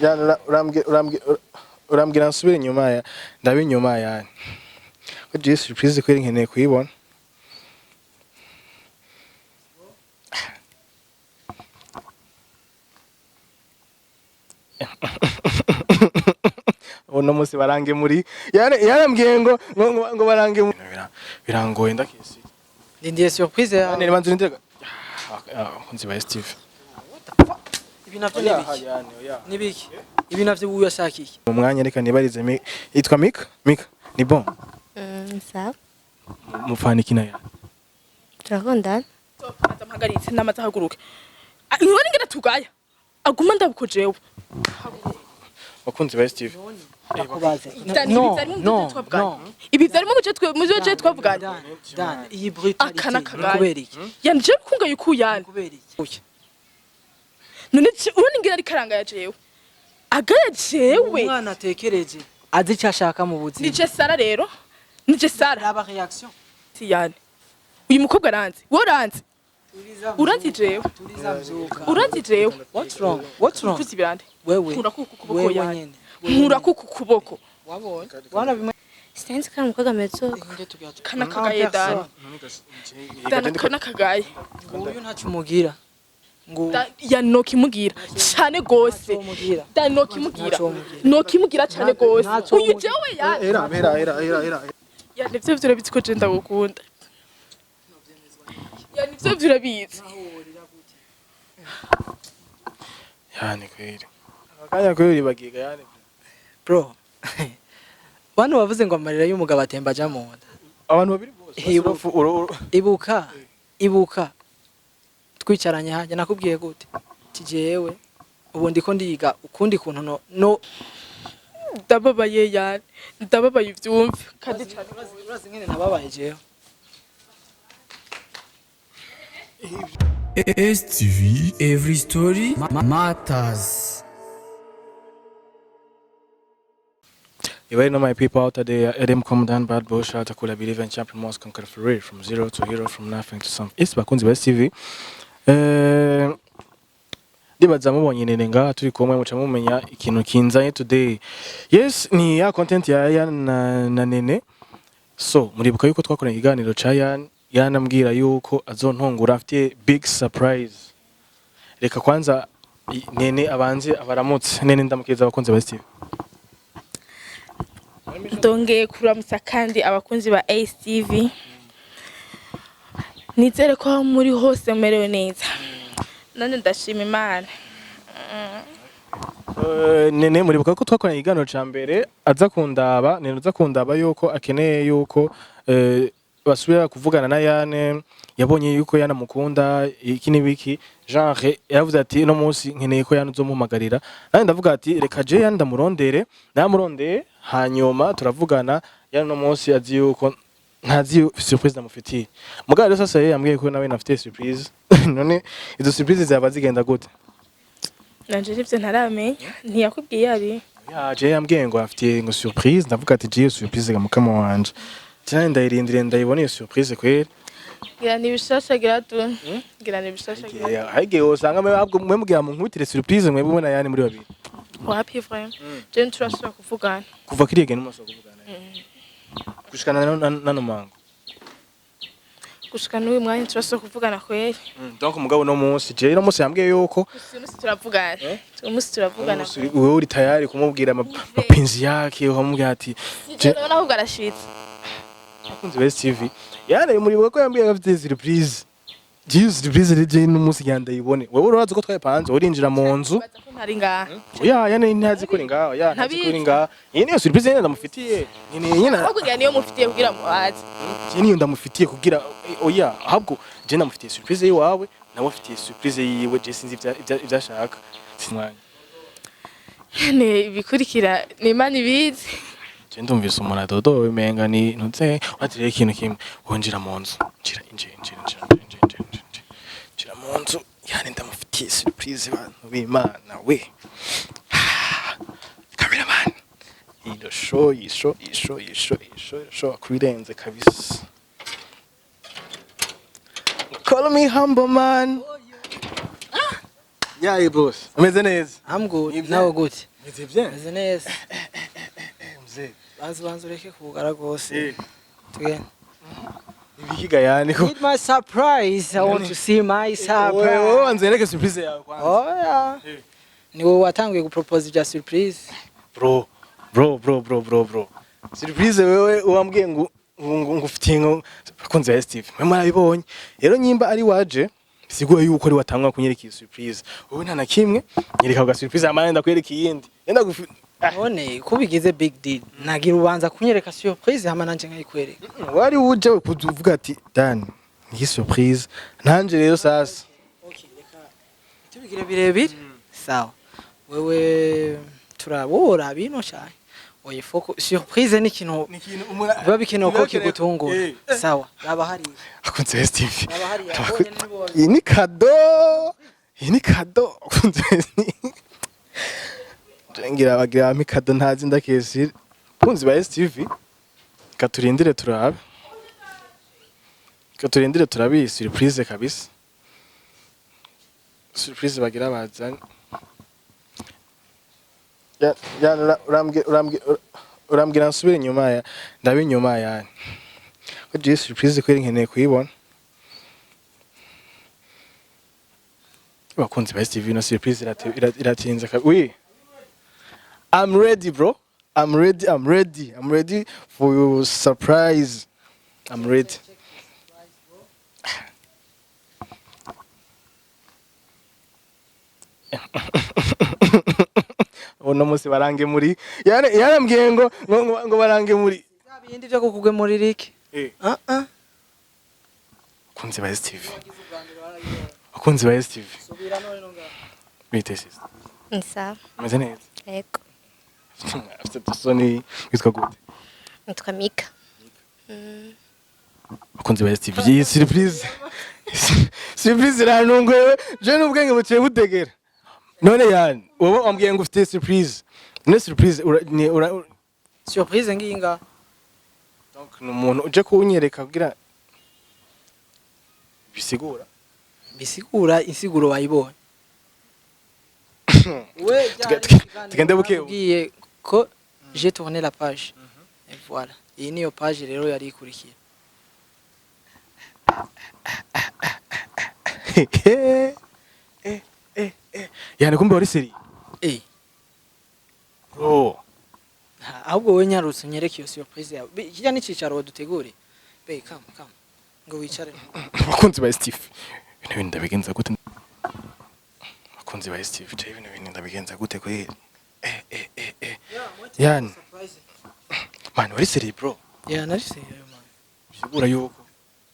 ya urambwira nsubire inyuma ya ndabinyuma yani ko je surprise kweri nkeneye kuyibona uno musi barange muri yarambwiye ngo barange birangoye ndakisi Ndiye surprise ya nene banzu ndega kunzi ba Steve ibi navyo nibiki ibi navyo uyu yashakiye mu mwanya reka nibarize yitwa Mika ni bon sawa mufana kina ya turakundana mpagaritse namaze haguruka inkoni ngena tugaya aguma ndabukojewe bakunzi ba Steve ibi vyarimo muje je twavugana Dan iyi brutality akana kagaya kuberiki yanje kunga yukuyana kuberiki none uroni ngira ari karanga ya jewe agaya jewe umwana atekereje azi cyashaka mu buzima nije Sara rero nije Sara aba reaction tiyane uyu mukobwa aranze woranze uranze jewe uranze jewe what's wrong kuzi birande wewe nkura kuku kuboko yanye nkura kuku kuboko wabonye wana bimwe sinzi ko umukobwa amezo kana kagaye Dan kana kagaye uyu ntacyo umugira ngo yanokimugira cyane gose Dan nokimugira cyane gose uyu jewe era ya nivyo vyurabizi ko je ndagukunda ya nivyo vyurabizi yani kweri akanya kweri bagiga yani bro bano bavuze ngo amarira y'umugabo atemba aja mu nda abantu babiri bose ibuka twicaranye hanje nakubwiye gute tijewe ubu ndiko ndiga ukundi kuntu no ndababaye yani ndababaye ivyumve kandi cyane urazi ngene nababaye jewe STV every story matters. You already know my people out there. Adam Commandant Bad Bush out to believe in champion must conquer for real from zero to hero from nothing to something. It's bakunzi ba STV. Dibaza mubonye nene nga turi kumwe muca mumenya ikintu kinzanye today. Yes, ni ya content ya Yan na Nene. So, muribuka yuko twakoranye ikiganiro ca Yan yanambwira yuko azontongura afite big surprise. Reka kwanza Nene abanze abaramutse. Nene ndamukeza abakunzi ba STV. Ndongeye kuramutsa kandi abakunzi ba STV. Nizere ko muri hose merewe neza. None ndashima Imana. Nene muribuka ko twakoranye ikiganiro ca mbere aza kundaba, Nene aza kundaba yuko akeneye yuko basubira kuvugana na Yane, yabonye yuko Yana mukunda iki nibiki, genre yavuze ati no munsi nkeneye ko Yana uzomuhamagarira. Nandi ndavuga ati reka je Yana ndamurondere, namurondeye hanyuma turavugana. Yana no munsi azi yuko ntazi surprise ndamufitiye. Mugabo rero sasa yambwiye ko nawe nafite surprise. None izo surprise zaba zigenda gute? Nanje nivyo ntaramenya, ntiyakubwiye ari. Ya je yambwiye ngo afite ngo surprise, ndavuga ati je surprise ga mukama wanje. Cyane ndayirindire ndayibona iyo surprise kwera. Gira nibishasha giratu. Gira nibishasha giratu. Ya hage usanga mwe mugira mu nkutire surprise mwe bubona yani muri babiri. Wapi vraiment? Je nturashobora kuvugana. Kuva kirige n'umaso kuvugana. Kushikana nano mango. Gushika n'uyu mwanya turashobora kuvugana kweri. Donc mugabo no munsi je no munsi yambwiye yuko umunsi turavugana. Umunsi turavugana. Wewe uri tayari kumubwira mapinzi yake ukamubwira ati je nabona ahubwo arashitse. Akunze ba STV. Yana muri ko yambwiye afite surprise. Jesus surprise je n'umunsi yanda yibone. Wewe urazi ko twayipanze urinjira mu nzu. Ntari ngaha. Ya yana ntazi ko ngaho. Ya ntazi ko ngaho. Iyi niyo surprise yenda ndamufitiye. Nyina. Ahubwo ngiye niyo mufitiye kugira ngo aze. Je niyo ndamufitiye kugira oya ahubwo je ndamufitiye surprise yiwawe nawe afitiye surprise yiwe je sinzi ivyashaka. Sinwanya. Ne bikurikira ni Imana ibizi. Je ndumvise umuntu adodo imenga ni ntuze watire ikintu kimwe wonjira mu nzu. Njira mu nzu yani ndamufitiye surprise bantu b'Imana we. Cameraman. Iyo show kubirenze kabisa. Call me humble man. Yeah, boss. Umeze neza. I'm good. Ibyo. Nawe gute? Umeze bien. Meze neza. Umze. Banza ureke kugara gose. Tugende. Ibikiga yani ko. Need my surprise. I want to see my surprise. Wewe wanzereke surprise yawe kwanza. Oh yeah. Ni wowe watanguye gupropose bya surprise. Bro. Surprise wewe uwambwiye ngo ufitiye ngo bakunze ya Steve. Mwe marabibonye. Rero nyimba ari waje sigura yuko ari watangwa kunyereka iyi surprise. Wowe nta na kimwe nyereka ga surprise amanda kwereka iyindi. Yenda None kubigize big deal. Nagira ubanza kunyereka surprise hama nanje nkayikwereka. wari uje kuvuga ati Dan iyi surprise nanje rero sasa. Okay, reka tubigire birebire. Sawa. Wewe turabora bino cyane. Oye foko surprise ni kintu biba bikenewe ko kigutungura. Sawa, raba hari. Akunze Steve. Raba hari yabonye nibo. Iyi ni kado. Akunze Jengira bagira mikado ntazi ndakesire. Kunzi ba Steve. Katurindire turabe. Turabi surprise kabisa. Surprise bagira bazanye. Ya urambwira nsubire inyuma ya ndabe inyuma yani. Ko je surprise kweri nkeneye kuyibona. Bakunzi ba Steve no surprise iratinze oui. I'm ready bro. I'm ready for your surprise. I'm ready. Uno musi barange muri yarambwiye ngo barange muri Zabindi byo kukugwe muri riki. Kunzi ba Steve. Kunzi ba Steve. Subira none nonga. Bite sis. Nsawa. Meze neza. Yego. Afite tusoni witwa gute. Nitwa Mika. Kunzi ba Steve. Iyi surprise. Surprise ranunguye je n'ubwenge buciye butegera. None yani wowe wambwiye ngo ufite surprise. Ne surprise Surprise nginga. donc numuntu uje kunyereka kugira bisigura. Bisigura insiguro wayibonye. We tugende buke. Ugiye ko j'ai tourné la page. Et voilà. Iyi niyo page rero yari ikurikiye. Yani kumbe wari seri. Bro. Ahubwo we nyarutse unyereke iyo surprise yawe. Kijya n'icicaro wadutegure. Come. Ngo wicare. Bakunzi ba Steve. Ibintu ndabigenza gute? Bakunzi ba Steve, je ibintu ndabigenza gute ko Yani. Man, wari seri bro. Yeah, nari seriyo man. Bisigura yuko.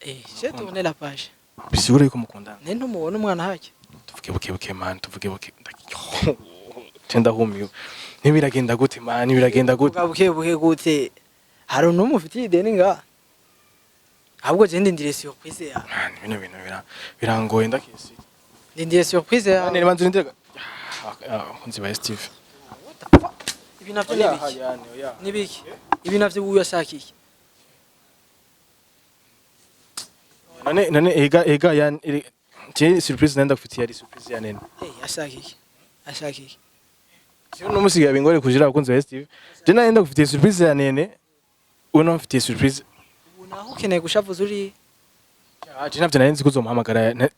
J'ai tourné la page. Bisigura yuko mukundana. Ne ntumubona umwana hake. Tuvuge buke man, tuvuge buke. Tenda humiyo. Nibiragenda gute man, nibiragenda gute? Buke gute. Hari umufitiye ideni nga. Ahubwo je ndindire surprise ya. Man, ibintu birangoye ndakisi. Ndindire surprise ya. Nene banzu ndindira. Kunzi ba Steve. Ibi navyo nibiki? Nibiki? Ibi navyo uyashakiye. None ega yani je surprise nenda kufitiye ari surprise ya nene. Ashakiye. Sio no musiga bingore kujira abakunzi ba Steve. Je nenda kufitiye surprise ya nene. Uno mfitiye surprise. Unaho ukeneye gushavuza uri. Je navyo narenze kuzomuhamagara.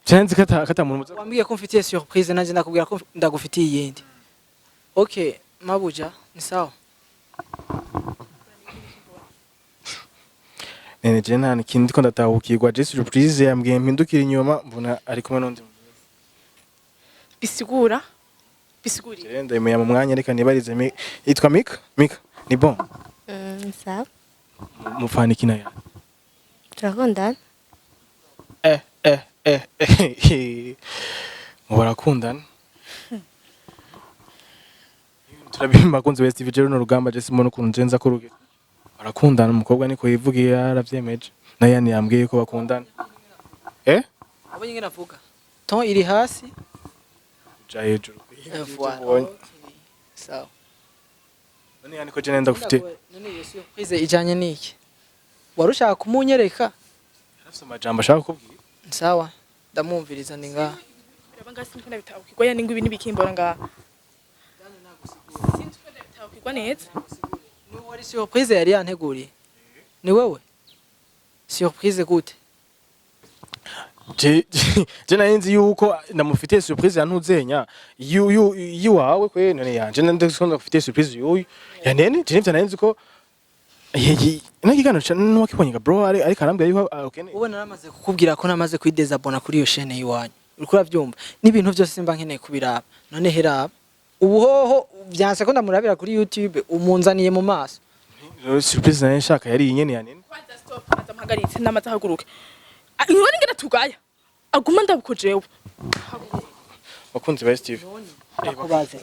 Cyanze kata muntu. Wambwiye ko mfitiye surprise nanje ndakubwira ko ndagufitiye yindi. Okay, mabuja ni sawa. Nene je nta kindi ko ndatahukirwa je surprise yambwiye mpindukira inyuma mbona ari kumwe n'undi. Bisigura. Ndende mu mwanya reka nibarize yitwa Mika. Ni bon. Sawa. Mufana ikina ya. Turakundana. Mubarakundana. Turabimba kunze West Vigero no rugamba je simone ukuntu nzenza ko ruge. Barakundana umukobwa niko yivugiye yaravyemeje. Na yani yambwiye ko bakundana. Abo nyine navuga. Ton iri hasi. Ja hejuru. Voilà. Sawa. None yani ko je nenda gufite. None iyo surprise ijanye niki? Warushaka kumunyereka? Yarafise amajambo ashaka kubwira. Sawa. Ndamumviriza ndi ngaha. Birabanga sinko ndabitahukirwa yani ngo ibintu bikimbora ngaha. Sinko ndabitahukirwa neza. Ni wari surprise yari yanteguriye. Ni wewe? Surprise gute? Je narinzi yuko namufitiye surprise yantuzenya yiwawe kwe none yanje ndakunda kufitiye surprise yuyu yanene je nivyo narinzi ko nagigano n'uwakibonye bro ari karambye yuko okay Ubu naramaze kukubwira ko namaze kwidezabona kuri iyo chaîne yiwanyu. Uriko uravyumva n'ibintu byose simba nkeneye kubiraba. None heraba. Ubuhoho byanse ko ndamurabira kuri YouTube umunzaniye mu maso. surprise nane nshaka yari inyene yanene Kwanza stop mpagaritse namaze haguruka. Ngibona ngenda tugaya. Aguma ndabukojewe. bakunzi ba Steve Ndakubaze.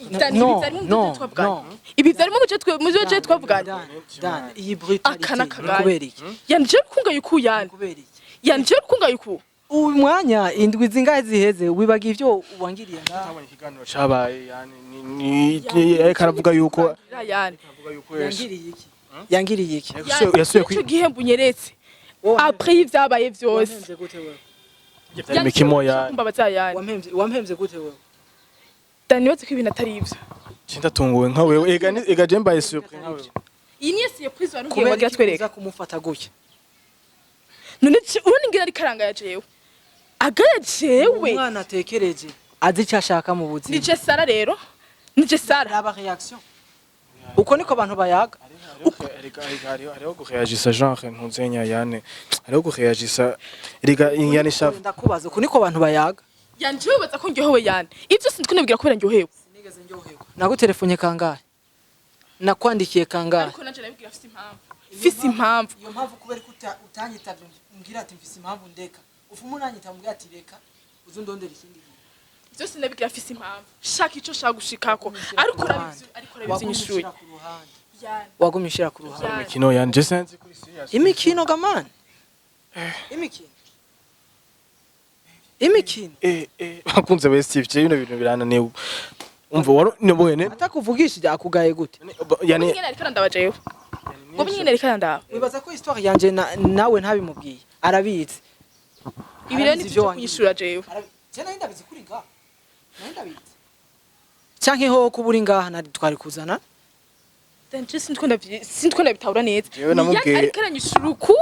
Ibi vyarimo muje twavugana. Dan, iyi brutality. Akana kagaya. Kubera iki? Yanje kungaye ukuyana. Kubera iki? Yanje kungaye uku. Uyu mwanya indwi zingahe ziheze wibagiye ibyo wangiriye ngaha. tabonye ikiganiro cabaye yani ni karavuga yuko Yani. Yangiriye iki? Yangiriye iki? yasuye Icyo gihembo nyeretse. Après ivyabaye vyose. Wampemvye gute wewe? mikimo ya Kumbabaza yani. Wampemvye gute wewe? Dani wazi ko ibintu atari ivyo. cindatunguwe nka wewe ega je mbaye surprise nka wewe Iyi ni surprise warugiye wagira twereka. Kumufata gutya. None uroni ngira ari karanga ya jewe. Agaya jewe. Umwana atekereje azi icyo ashaka mu buzima. Nije Sara rero. Nije Sara. Raba reaction. Uko niko abantu bayaga. hariho gureagisa genre ntuzenya yane hariho gureagisa erega yani shafu Ndakubaza uko niko abantu bayaga. Yanje baza ko ndyohewe yani. Ivyo sindiko nabwira kubera ndyohewe. Sinigeze ndyohewe. Nagutelefone kangahe? Nakwandikiye kangahe? Ariko nanje nabwira afite impamvu. Fisi impamvu. Iyo mpamvu kubera ko utanyitavye mbwira ati mfise impamvu ndeka. Ufumu nanyita mbwira ati reka uzundondera ikindi gihe. Byose nabwira afite impamvu. Shaka ico shaka gushikako. Ariko urabizi nyishuye. Yani. Wagumishira ku ruhande. imikino yanje senze kuri serious Imikino gamani. Imikino. Imikino. bakunze ba Steve je bino bintu birananiye umva waro niboye ne Atakuvugishije akugaye gute? yani Nyine ari karanda bajewe. Ngo nyine ari karanda. Wibaza ko histoire yanje nawe ntabimubwiye. Arabizi. Ibi rero ni byo kunyishura jewe. Je nayo ndabizi kuri ngaha. Nayo ndabizi. Canke ho kuburi ngaha nari twari kuzana. Dan just sindiko ndabitahura neza. Jewe namubwiye ari karanyishura uku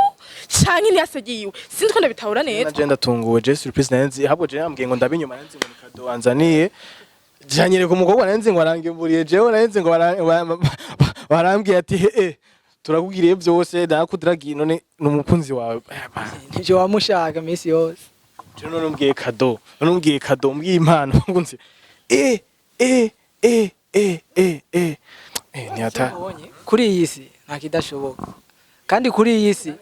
canke ntiyasagiwe. Sindiko ndabitahura neza. agenda tunguwe je surprise nanzi habwo je yambwiye ngo ndabinyuma nanzi ngo nikado anzaniye janyere ku mukobwa nanzi ngo arangemburiye jewe nanzi ngo barambwiye ati turakugiriye byose ndakudiragiye none numukunzi wawe Nivyo wamushaka misi yose. je none umbwiye kado umbwiye impano ngunzi ntiyata Kuri iyi si nta kidashoboka. Kandi kuri iyi si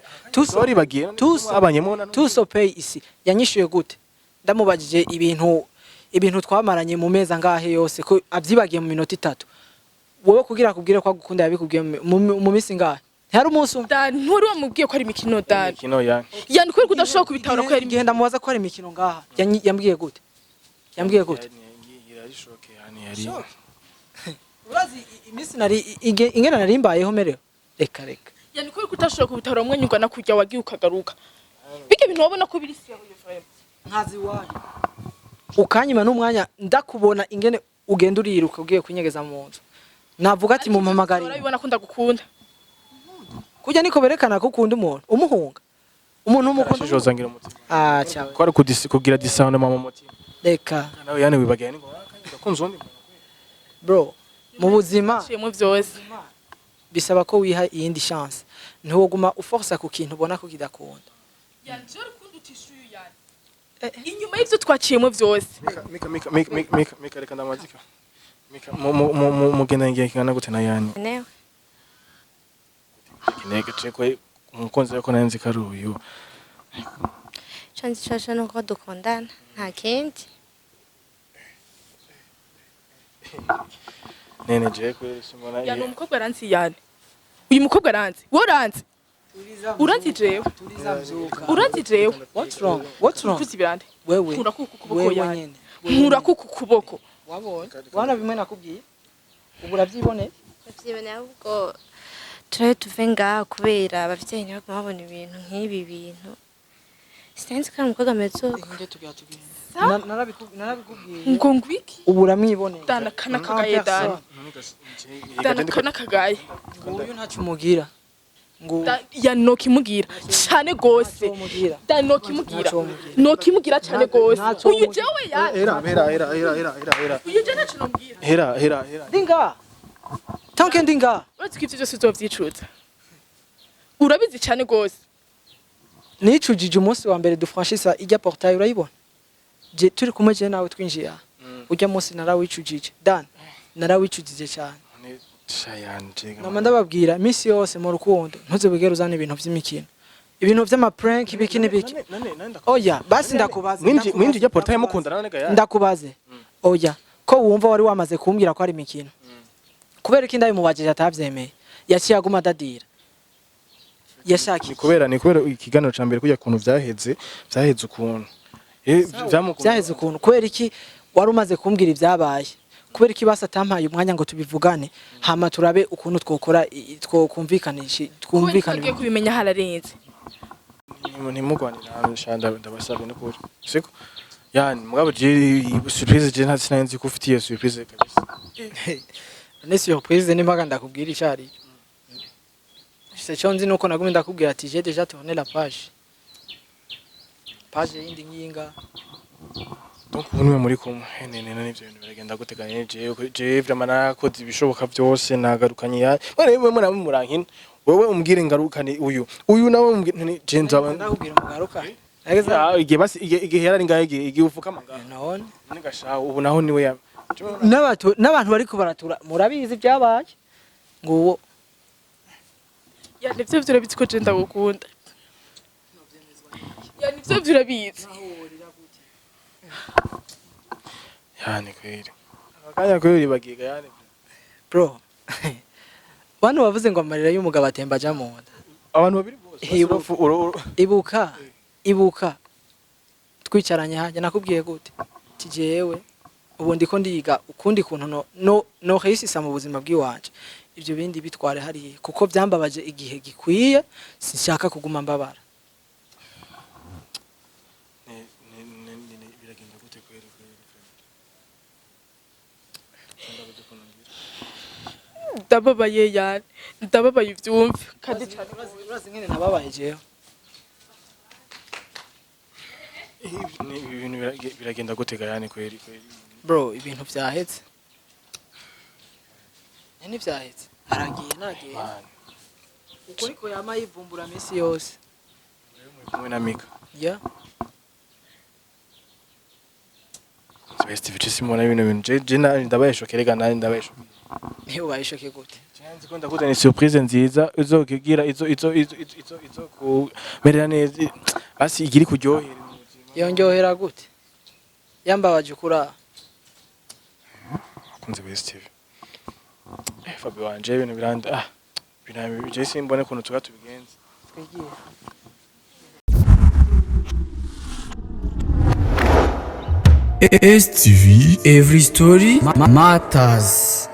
sorry bagiye abanyemo na tuso pay isi yanyishuye gute? Ndamubajije ibintu twamaranye mu meza ngahe yose ko avyibagiye mu minota 3. Wowe kugira kubwire ko agukunda yabikubwiye mu misi ngahe? Ntari umunsi umwe. Dan nturi wamubwiye ko ari imikino Dan. imikino ya Yani kweri kudashobora kubitahura ko ari imikino. Ngenda mubaza ko ari imikino ngaha. Yambwiye gute? Yambwiye gute? yari shoke yani yari Urazi imisi nari ingena nari mbayeho mereho. Reka. Yani kweri kudashobora kubitahura umwanya ungana kujya wagiye ukagaruka. Bige bintu wabona ko biri siya uyo frame. Nkazi wanyu. Ukanyima n'umwanya ndakubona ingene ugenda uriruka ugiye kunyegeza mu nzu. Navuga ati mu mpamagari. Urabibona ko ndagukunda. Kujya niko berekana ko ukunda umuntu umuhunga. Umuntu umukunda. shizozangira umutima Cyangwa. ko ari kugira disano mama mutima Reka. nawe yani wibagiye ngo ndakunze undi Bro, mu buzima Ciyemo vyose. bisaba ko wiha iyindi chance. Ntiwoguma uforsa ku kintu ubona ko kidakunda. Yani je rukundo utishuye yani. Inyuma y'ivyo twaciyemo vyose. mika reka ndamazika mika mugenda ngiye kingana gute na yani Newe. kinege ceko umukunzi wako nanzi karuyu Chanzi chasha nuko dukundana. Nta kindi. nene je kwere simona Yani umukobwa aranzi yani. Uyu mukobwa aranzi. Wo aranzi. Uranzi jewe. Uranzi jewe. What's wrong? What's wrong? Kuzi birande. Wewe. Nkura kuku kuboko Wewe yani. nyene. Nkura kuku kuboko. Wabonye? Wana bimwe nakubwiye? Ubu uravyibone? Bavyibone ahubwo turaye tuve ngaha kubera abavyeyi ntibaguma babona ibintu nk'ibi bintu. Sinzi ko ari umukobwa meze uko. Nge tugira. narabikubwiye ngo ngwiki ubu uramwiboneye dana kana kagaye dana dana kana kagaye uyu ntacyo umugira ngo ya nokimugira cyane gose dana nokimugira cyane gose uyu jewe ya hera uyu je ntacyo nombwira hera dinga tanke dinga uretse ko ivyo byose uzovyicuza urabizi cyane gose nicujije umunsi wa mbere dufranchisa ijya portail urayibona je turi kumwe je nawe twinjiye ujya munsi narawicujije dan narawicujije cyane mama ndababwira iminsi yose mu rukundo ntuze bigera uzana ibintu by'imikino ibintu by'amaprank ibiki n'ibiki oya basi ndakubaze mwinji ijya portail mukundana none ga ndakubaze oya ko wumva wari wamaze kumbwira ko ari imikino kubera ko indayi mubajije atavyemeye yaciye aguma adadira yashaki ni kubera ikiganiro ca mbere kujya kuntu vyaheze ukuntu vyaheze ukuntu kubera iki wari umaze kumbwira ibyabaye kubera iki basa tampaye umwanya ngo tubivugane hama turabe ukuntu twokora twumvikanisha kubimenya hararenze ntimugwanira shanda ndabasabye no kuri siko yani mugabo je surprise je ntasinzi ko ufitiye surprise kabisa ne surprise ni maga ndakubwira icari Seconzi nuko nagumye ndakubwira ati j'ai déjà tourné la page yindi nyinga donc ubu muri kumwe nene n'ivyo bintu biragenda guteganya je vraiment nakoze ibishoboka byose nagarukanye ya wewe murankina wewe umbwire ngarukane uyu nawe umbwire je nzaba ndakubwira mugaruka igihe basi igihe yarari ngaye igihe ufuka amagara none nigasha ubu naho niwe ya n'abantu bariko baratura murabizi byabaye nguwo ya nivyo vyurabizi ko je ndagukunda ya nivyo vyurabizi yani kweli akanya kweli bagiga yani bro bano bavuze ngo amarira y'umugabo atemba aja mu nda abantu babiri bose ibuka twicaranye hanje nakubwiye gute tijewe ubu ndiko ndiga ukundi kuntu no hesisa mu buzima bw'iwanje ibyo bindi bitware hariye kuko byambabaje igihe gikwiye sinshaka kuguma mbabara biragenda gute kweli ndababaye yani ndababaye ivyumve kandi cyane urazi nkene nababaye jewe ibintu biragenda gute yani kweli bro ibintu vyahetse ni vyahetse aragiye nagiye uko ariko yama yivumbura misi yose kumwe na Mika ya Best vice simona ibintu bintu je ndabayeshokerega nari ndabayeshoke niyo bayishoke gute Chanzi ko ndakuzana surprise nziza uzokigira izo kumerera neza basi igiri kuryohera yonjohera gute yambabaje kura kunze Best TV Fabio wanje ibintu biranda binami je simbone kuntu tuga tubigenza twigiye STV, every story matters.